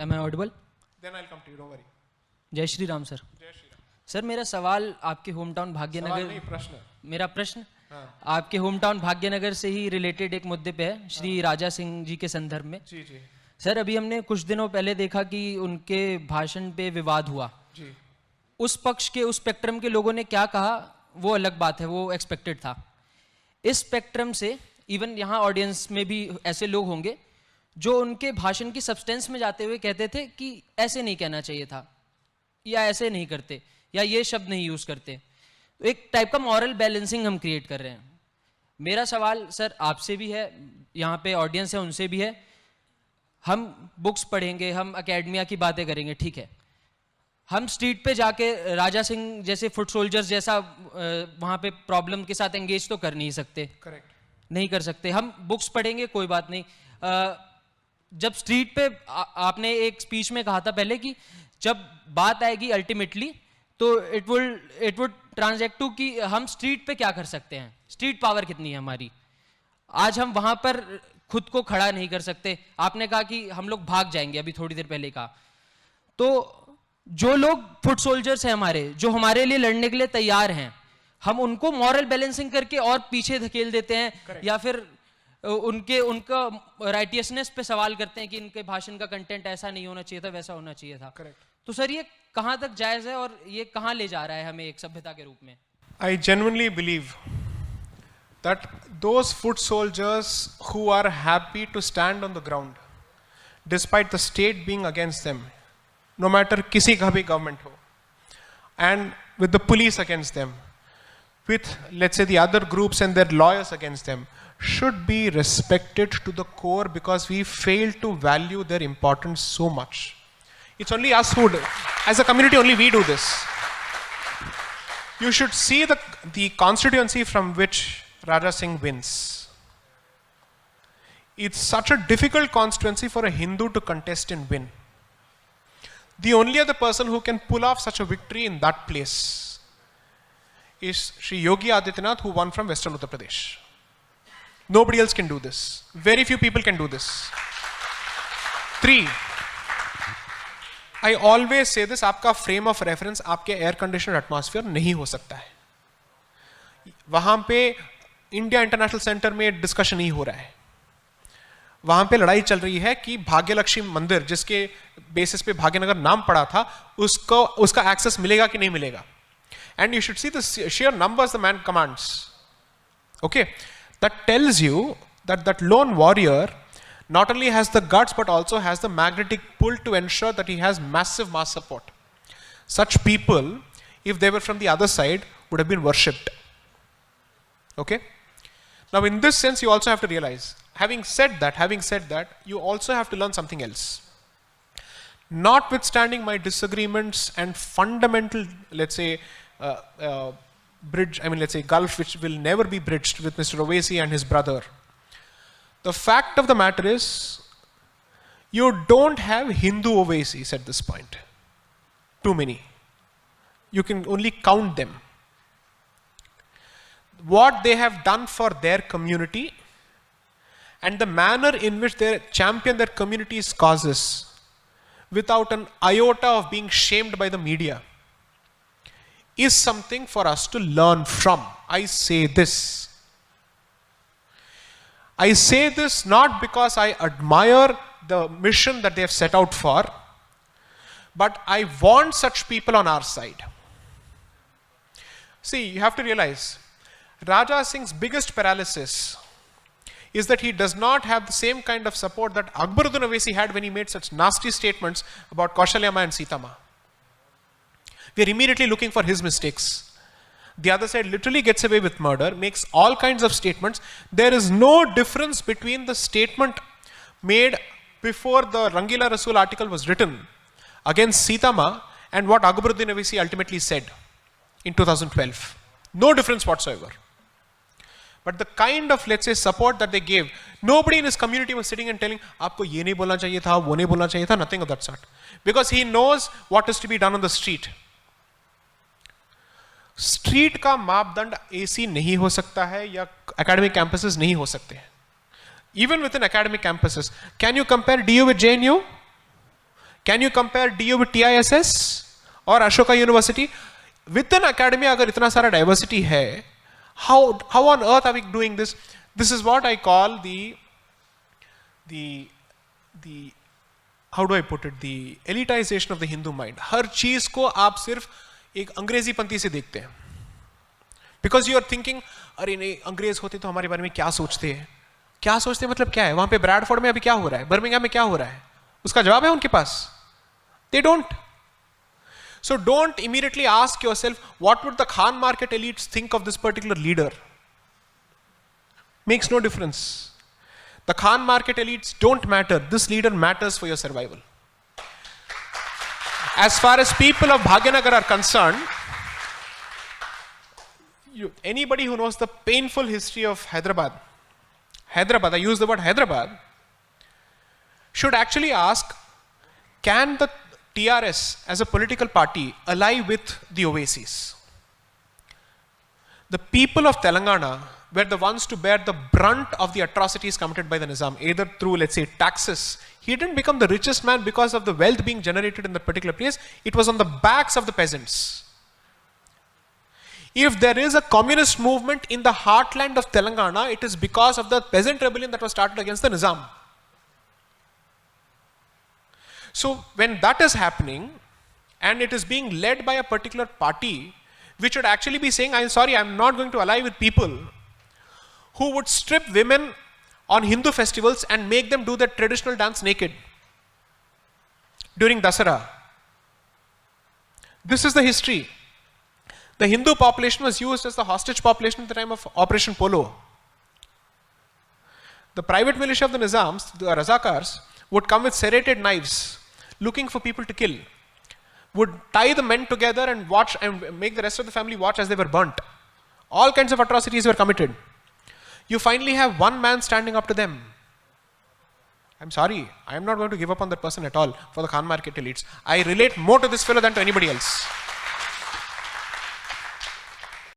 Am I audible? Then I'll come to you, don't worry. जय Shri Ram sir. जय Shri Ram. Sir मेरा सवाल आपके होम टाउन सवाल भाग्यनगर, नहीं, प्रश्न. मेरा प्रश्न हाँ. आपके होम टाउन भाग्यनगर से ही रिलेटेड एक मुद्दे पे है, श्री राजा सिंह जी के संदर्भ में. जी जी सर अभी हमने कुछ दिनों पहले देखा कि उनके भाषण पे विवाद हुआ. जी. उस पक्ष के, उस स्पेक्ट्रम के लोगों ने क्या कहा वो अलग बात है, वो एक्सपेक्टेड था. इस स्पेक्ट्रम से इवन यहाँ ऑडियंस में भी ऐसे लोग होंगे जो उनके भाषण की सब्सटेंस में जाते हुए कहते थे कि ऐसे नहीं कहना चाहिए था, या ऐसे नहीं करते, या ये शब्द नहीं यूज करते. तो एक टाइप का मॉरल बैलेंसिंग हम क्रिएट कर रहे हैं. मेरा सवाल सर आपसे भी है, यहाँ पे ऑडियंस है उनसे भी है. हम बुक्स पढ़ेंगे, हम एकेडमिया की बातें करेंगे, ठीक है. हम स्ट्रीट पे जाके राजा सिंह जैसे फुट सोल्जर्स जैसा वहाँ पे प्रॉब्लम के साथ एंगेज तो कर नहीं सकते. करेक्ट. नहीं कर सकते. हम बुक्स पढ़ेंगे, कोई बात नहीं. जब स्ट्रीट पे आपने एक स्पीच में कहा था पहले कि जब बात आएगी अल्टीमेटली तो इट वुड ट्रांसलेट टू कि हम स्ट्रीट पे क्या कर सकते हैं, स्ट्रीट पावर कितनी है हमारी. आज हम वहां पर खुद को खड़ा नहीं कर सकते. आपने कहा कि हम लोग भाग जाएंगे, अभी थोड़ी देर पहले कहा. तो जो लोग फुट सोल्जर्स हैं हमारे, जो हमारे लिए लड़ने के लिए तैयार हैं, हम उनको मॉरल बैलेंसिंग करके और पीछे धकेल देते हैं. Correct. या फिर उनका राइटियसनेस पे सवाल करते हैं कि इनके भाषण का कंटेंट ऐसा नहीं होना चाहिए था, वैसा होना चाहिए था. Correct. तो सर ये कहां तक जायज है और ये कहां ले जा रहा है हमें एक सभ्यता के रूप में? I genuinely believe that those foot soldiers who are happy to stand on the ground despite the state being against them, no matter किसी का भी government हो, and with the police against them, with let's say the other groups and their lawyers against them, should be respected to the core because we fail to value their importance so much. It's only us who, as a community, only we do this. You should see the constituency from which Raja Singh wins. It's such a difficult constituency for a Hindu to contest and win. The only other person who can pull off such a victory in that place is Sri Yogi Adityanath, who won from Western Uttar Pradesh. Nobody else can do this. Very few people can do this. 3. I always say this, आपका frame of reference आपके air conditioned atmosphere नहीं हो सकता है. वहाँ पे India international centre में discussion नहीं हो रहा है. वहाँ पे लड़ाई चल रही है कि भाग्यलक्ष्मी मंदिर, जिसके बेसिस पे भाग्यनगर नाम पड़ा था, उसका एक्सेस मिलेगा कि नहीं मिलेगा. And you should see the sheer numbers the man commands. Okay, that tells you that that lone warrior not only has the guts but also has the magnetic pull to ensure that he has massive mass support. Such people, if they were from the other side, would have been worshipped. Okay. Now, in this sense, you also have to realize, having said that, you also have to learn something else. Notwithstanding my disagreements and fundamental, let's say, gulf which will never be bridged with Mr. Owaisi and his brother. The fact of the matter is, you don't have Hindu Owaisis at this point. Too many. You can only count them. What they have done for their community and the manner in which they champion their community's causes without an iota of being shamed by the media is something for us to learn from. I say this not because I admire the mission that they have set out for, but I want such people on our side. See, you have to realize, Raja Singh's biggest paralysis is that he does not have the same kind of support that Akbaruddin Owaisi had when he made such nasty statements about Kausalya Ma and Sita Ma. We are immediately looking for his mistakes. The other side literally gets away with murder, makes all kinds of statements. There is no difference between the statement made before the Rangila Rasool article was written against Sita Ma and what Akbaruddin Owaisi ultimately said in 2012. No difference whatsoever. But the kind of, let's say, support that they gave, nobody in his community was sitting and telling, "Aapko ye nahi bolna chahiye tha, wo nahi bolna chahiye tha," nothing of that sort. Because he knows what is to be done on the street. Street का मापदंड AC नहीं हो सकता है या academic campuses नहीं हो सकते हैं. Even with in academic campuses, can you compare DU with JNU? Can you compare DU with TISS or Ashoka University? Within academia, अगर इतना सारा diversity है, how on earth are we doing this? This is what I call the how do I put it? The elitization of the Hindu mind. हर चीज को आप सिर्फ एक अंग्रेजी पंथी से देखते हैं. Because you are thinking, अरे नहीं अंग्रेज होते तो हमारे बारे में क्या सोचते हैं? क्या सोचते हैं मतलब क्या है? वहां पे ब्रैडफोर्ड में अभी क्या हो रहा है? बर्मिंघम में क्या हो रहा है? उसका जवाब है उनके पास. They don't. So don't immediately ask yourself, what would the Khan market elites think of this particular leader? Makes no difference. The Khan market elites don't matter. This leader matters for your survival. As far as people of Bhagyanagar are concerned, anybody who knows the painful history of Hyderabad, I use the word Hyderabad, should actually ask, can the TRS as a political party ally with the Oasis? The people of Telangana were the ones to bear the brunt of the atrocities committed by the Nizam, either through, let's say, taxes. He didn't become the richest man because of the wealth being generated in that particular place. It was on the backs of the peasants. If there is a communist movement in the heartland of Telangana, it is because of the peasant rebellion that was started against the Nizam. So when that is happening, and it is being led by a particular party, which would actually be saying, I'm sorry, I'm not going to ally with people who would strip women on Hindu festivals and make them do their traditional dance naked during Dasara. This is the history. The Hindu population was used as the hostage population at the time of Operation Polo. The private militia of the Nizams, the Razakars, would come with serrated knives, looking for people to kill, would tie the men together and watch and make the rest of the family watch as they were burnt. All kinds of atrocities were committed. You finally have one man standing up to them. I'm sorry, I am not going to give up on that person at all for the Khan market elites. I relate more to this fellow than to anybody else.